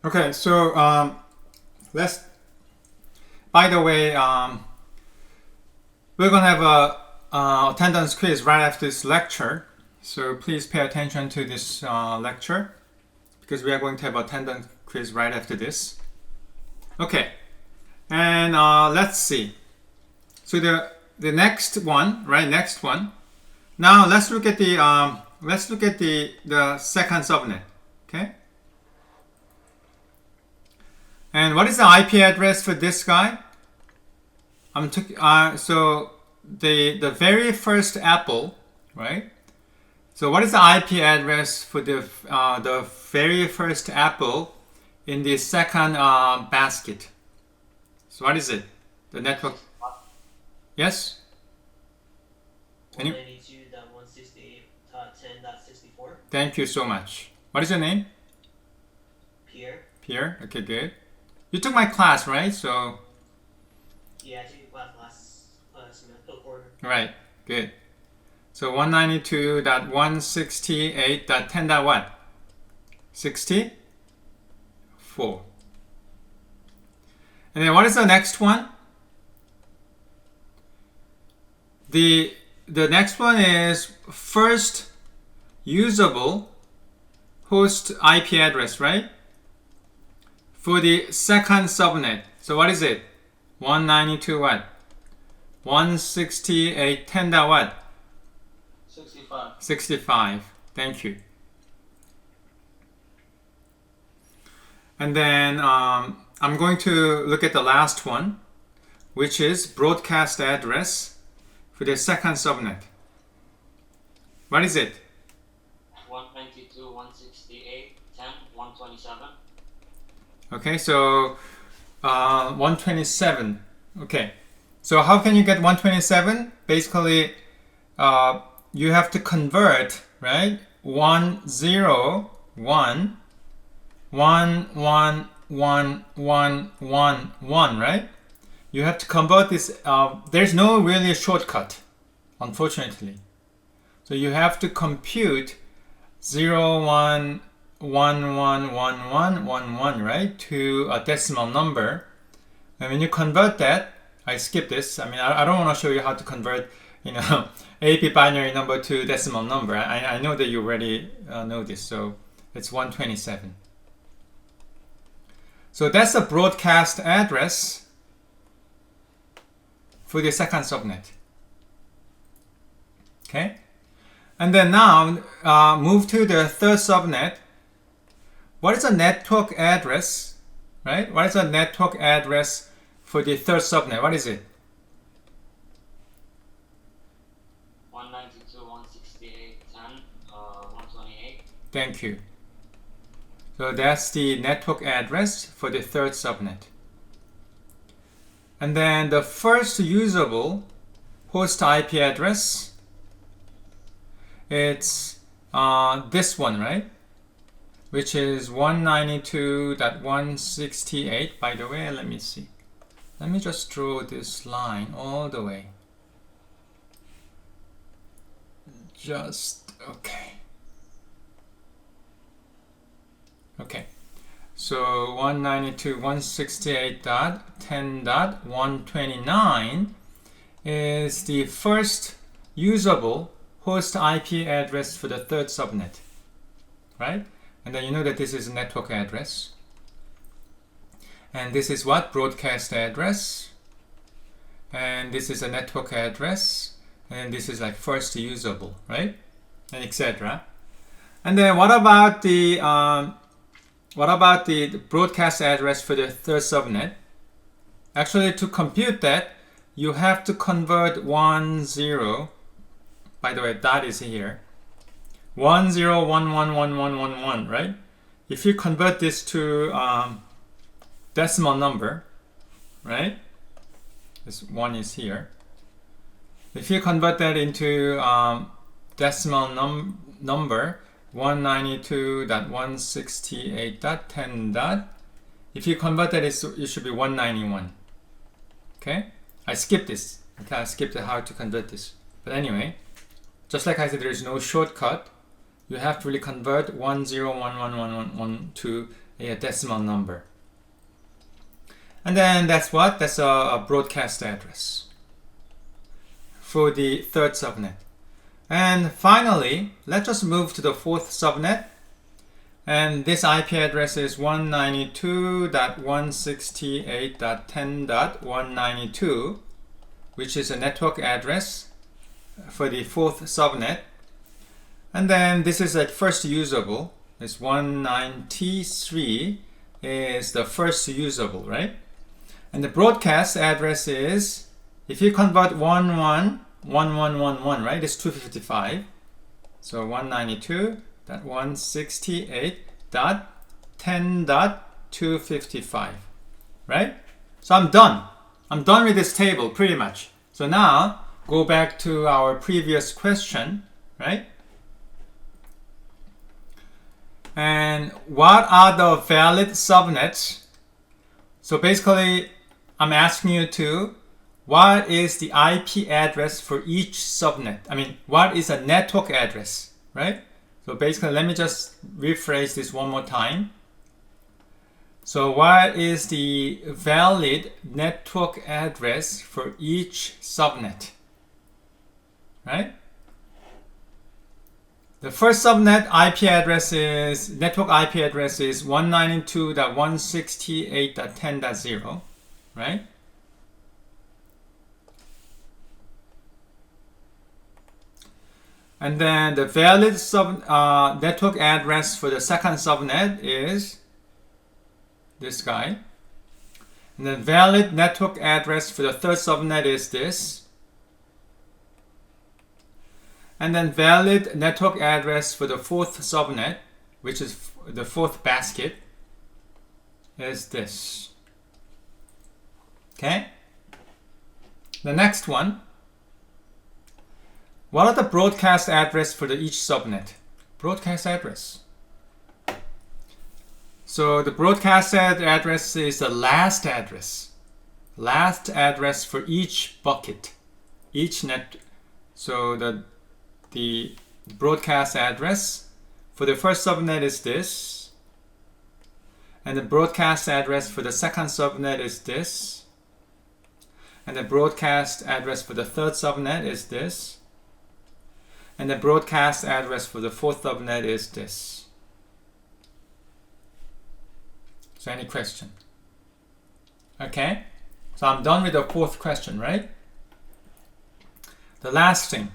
Okay, so let's. By the way, we're gonna have a attendance quiz right after this lecture. So please pay attention to this lecture because we are going to have attendance quiz right after this. Okay, and let's see. So the next one, right? Next one. Now let's look at the second subnet. Okay. And what is the IP address for this guy? So the very first apple, right? So what is the IP address for the very first apple in the second basket? So what is it? The network. Yes. 192.168.10.64. Thank you so much. What is your name? Pierre. Pierre. Okay, good. You took my class, right? So. Yeah, I took your class last quarter. Right. Good. So 192.168.10. What? 64. And then what is the next one? The next one is first usable host IP address, right? For the second subnet. So what is it? 192 what? 168.10. What? 65. 65. Thank you. And then I'm going to look at the last one, which is broadcast address for the second subnet. What is it? 192.168.10.127. Okay, so 127. Okay, so how can you get 127? Basically, you have to convert, right? 101, 11111, right? You have to convert this. There's no really shortcut, unfortunately. So you have to compute 01111111, right, to a decimal number. And when you convert that, I skip this. I mean, I don't want to show you how to convert, AP binary number to decimal number. I know that you already know this. So it's 127. So that's the broadcast address for the second subnet. Okay? And then now move to the third subnet. What is the network address, right? What is the network address for the third subnet? What is it? 192.168.10.128. Thank you. So that's the network address for the third subnet. And then the first usable host IP address, it's this one, right? Which is 192.168. By the way, let me see. Let me just draw this line all the way. Okay. So 192.168.10.129 is the first usable host IP address for the third subnet, right? And then you know that this is a network address. And this is what? Broadcast address. And this is a network address. And this is like first usable, right? And etc. And then what about the broadcast address for the third subnet? Actually, to compute that, you have to convert 10. By the way, dot is here. 10111111, right? If you convert this to decimal number, right? This one is here. If you convert that into decimal number, 192.168.10. If you convert that, it should be 191. Okay? I skipped this. Okay, I skipped how to convert this. But anyway, just like I said, there is no shortcut. You have to really convert 101111 to a decimal number. And then that's what? That's a broadcast address for the third subnet. And finally, let's just move to the fourth subnet. And this IP address is 192.168.10.192, which is a network address for the fourth subnet. And then this is at first usable. This 193 is the first usable, right? And the broadcast address is, if you convert 111111, right, it's 255. So 192.168.10.255, right? So I'm done. I'm done with this table pretty much. So now go back to our previous question, right? And what are the valid subnets? So basically, I'm asking you to, what is the IP address for each subnet? I mean, what is a network address, right? So basically, let me just rephrase this one more time. So what is the valid network address for each subnet, right? The first subnet IP address is, network IP address is 192.168.10.0, right? And then the valid network address for the second subnet is this guy. And the valid network address for the third subnet is this. And then valid network address for the fourth subnet, which is the fourth basket, is this. Okay? The next one. What are the broadcast address for each subnet? Broadcast address. So the broadcast address is the last address. Last address for each bucket. Each net. So the broadcast address for the first subnet is this, and the broadcast address for the second subnet is this, and the broadcast address for the third subnet is this, and the broadcast address for the fourth subnet is this. So any question? Okay, so I'm done with the fourth question, right? The last thing.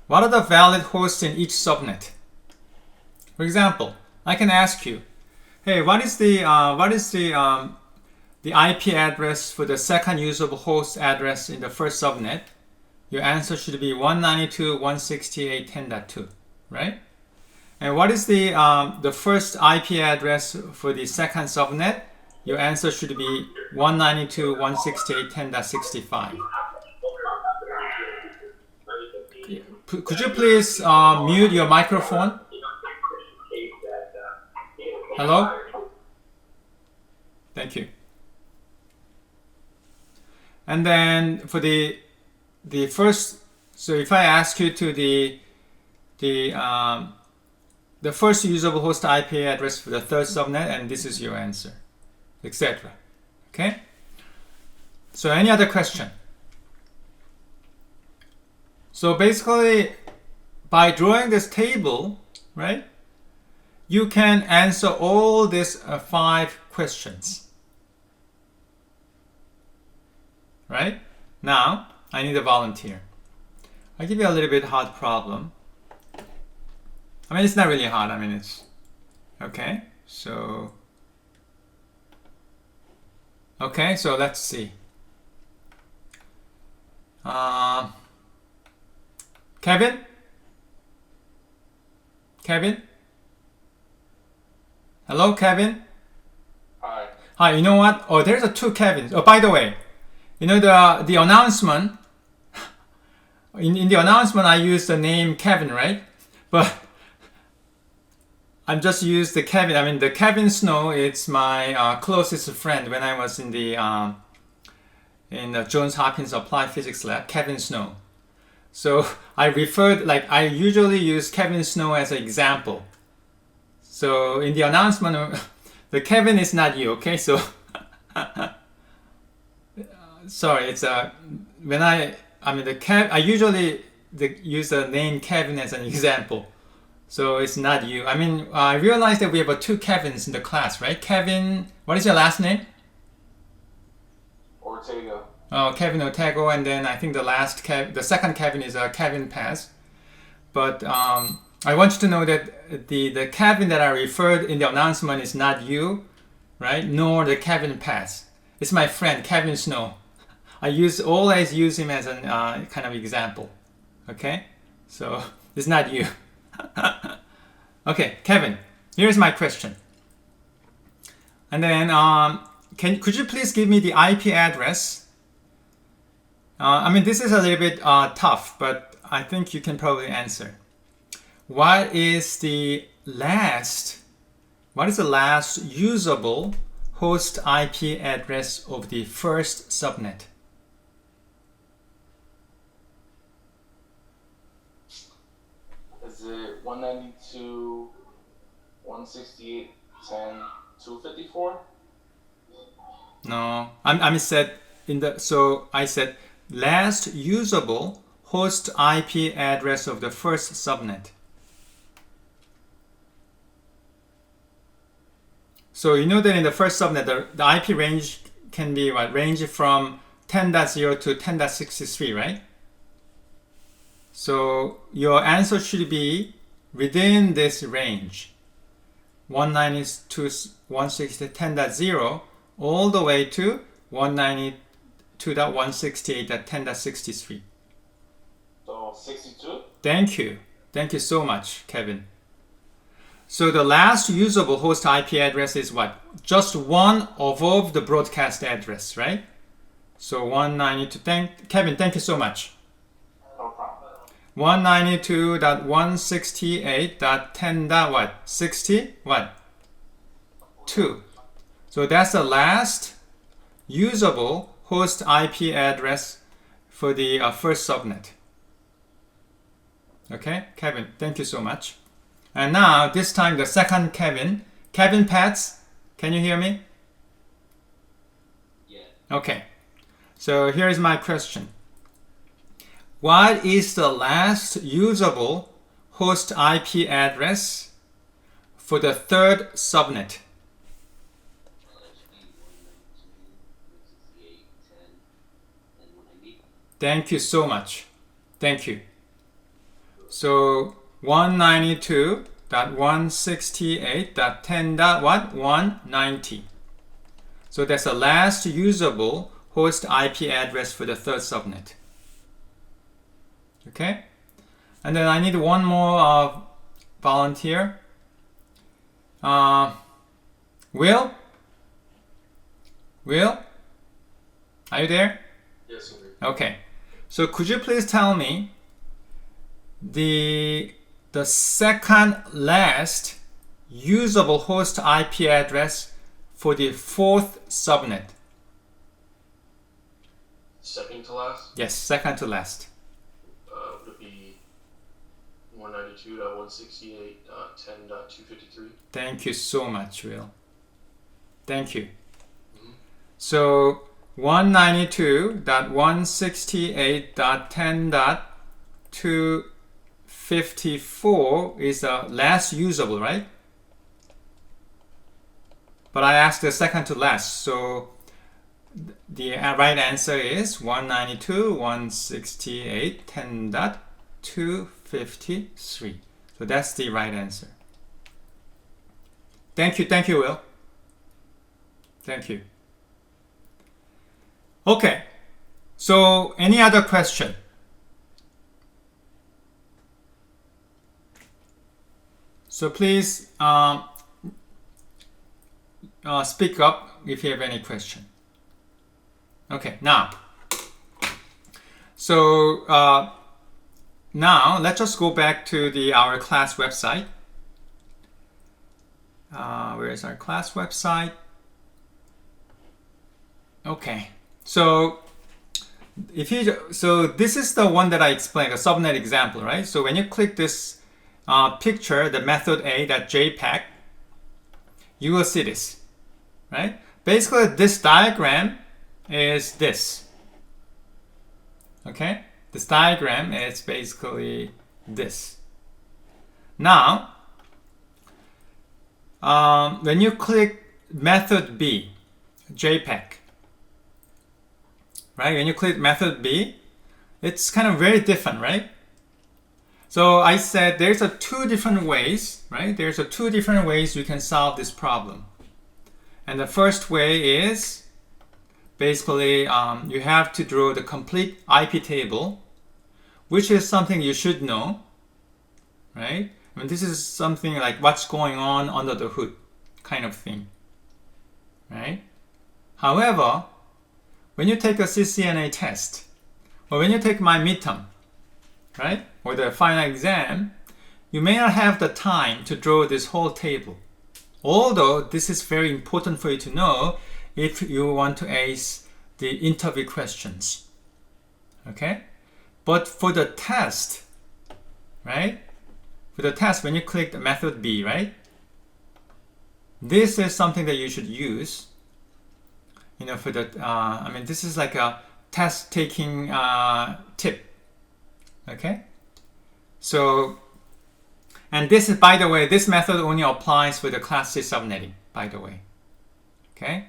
What are the valid hosts in each subnet? For example, I can ask you, hey, what is the IP address for the second usable host address in the first subnet? Your answer should be 192.168.10.2, right? And what is the first IP address for the second subnet? Your answer should be 192.168.10.65. Could you please mute your microphone? Hello? Thank you. And then for the first, so if I ask you to the first usable host IP address for the third subnet, and this is your answer, etc. Okay? So any other question? So basically, by drawing this table, right, you can answer all these 5 questions. Right? Now, I need a volunteer. I'll give you a little bit hard problem. I mean, it's not really hard. I mean, it's okay. So let's see. Kevin? Hello, Kevin? Hi. Hi, you know what? Oh, there's 2 Kevins. Oh, by the way, you know the announcement, in the announcement I used the name Kevin, right? But I'm just used the Kevin. I mean, the Kevin Snow, it's my closest friend when I was in the Johns Hopkins Applied Physics Lab, Kevin Snow. So I usually use Kevin Snow as an example. So in the announcement, the Kevin is not you, okay? So sorry, it's when I mean I usually use the name Kevin as an example. So it's not you. I mean, I realized that we have two Kevins in the class, right? Kevin, what is your last name? Ortega. Oh, Kevin Ortega, and then I think the second Kevin is Kevin Paz. But I want you to know that the Kevin that I referred in the announcement is not you, right? Nor the Kevin Paz. It's my friend Kevin Snow. I always use him as an kind of example. Okay, so it's not you. Okay, Kevin. Here's my question. And then could you please give me the IP address? I mean, this is a little bit tough, but I think you can probably answer. What is the last usable host IP address of the first subnet? Is it 192.168.10.254? No, I said last usable host IP address of the first subnet. So you know that in the first subnet, the IP range can be range from 10.0 to 10.63, right? So your answer should be within this range, 192.168.10.0 all the way to 192.168.10.63. So 62? Thank you so much, Kevin. So the last usable host IP address is what? Just one above the broadcast address, right? So 192. Kevin, thank you so much. No problem. 192.168.10.60 what? 2. So that's the last usable host IP address for the first subnet. Okay, Kevin, thank you so much. And now, this time the second Kevin Pats, can you hear me? Yeah. Okay, so here's my question. What is the last usable host IP address for the third subnet? Thank you so much. Thank you. So 192.168.10.190. So that's the last usable host IP address for the third subnet. Okay? And then I need one more volunteer. Will? Are you there? Yes, sir. Okay. So could you please tell me the second last usable host IP address for the fourth subnet? Second to last? Yes, second to last. Would it be 192.168.10.253? Thank you so much, Will. Thank you. So 192.168.10.254 is the last usable, right? But I asked the second to last, so the right answer is 192.168.10.253. So that's the right answer. Thank you, Will. Thank you. Okay, so any other question? So please speak up if you have any question. Okay, now. So now let's just go back to our class website. Where is our class website? Okay. So this is the one that I explained, a subnet example, right? So when you click this picture, the method A, that JPEG, you will see this. right? Basically, this diagram is this. Okay? This diagram is basically this. Now, when you click method B, JPEG, right? When you click method B, it's kind of very different, right? So I said there's two different ways, right? There's two different ways you can solve this problem. And the first way is basically you have to draw the complete IP table, which is something you should know, right? I mean, this is something like what's going on under the hood kind of thing, right? However, when you take a CCNA test, or when you take my midterm, right, or the final exam, you may not have the time to draw this whole table. Although this is very important for you to know if you want to ace the interview questions. Okay? But for the test, right? For the test, when you click the method B, right? This is something that you should use. You know, for the, I mean, this is like a test taking tip. Okay? So, and this is, by the way, this method only applies for the class C subnetting, by the way. Okay?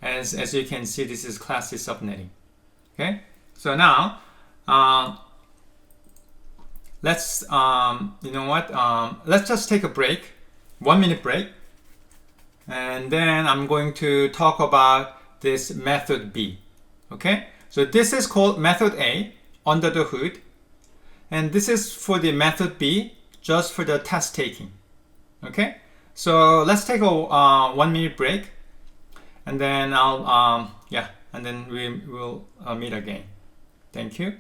As you can see, this is class C subnetting. Okay? So now, let's, you know what? Let's just take a break, 1 minute break. And then I'm going to talk about this method B. Okay? So this is called method A, under the hood. And this is for the method B, just for the test taking. Okay? So let's take a 1 minute break. And then I'll, and then we will meet again. Thank you.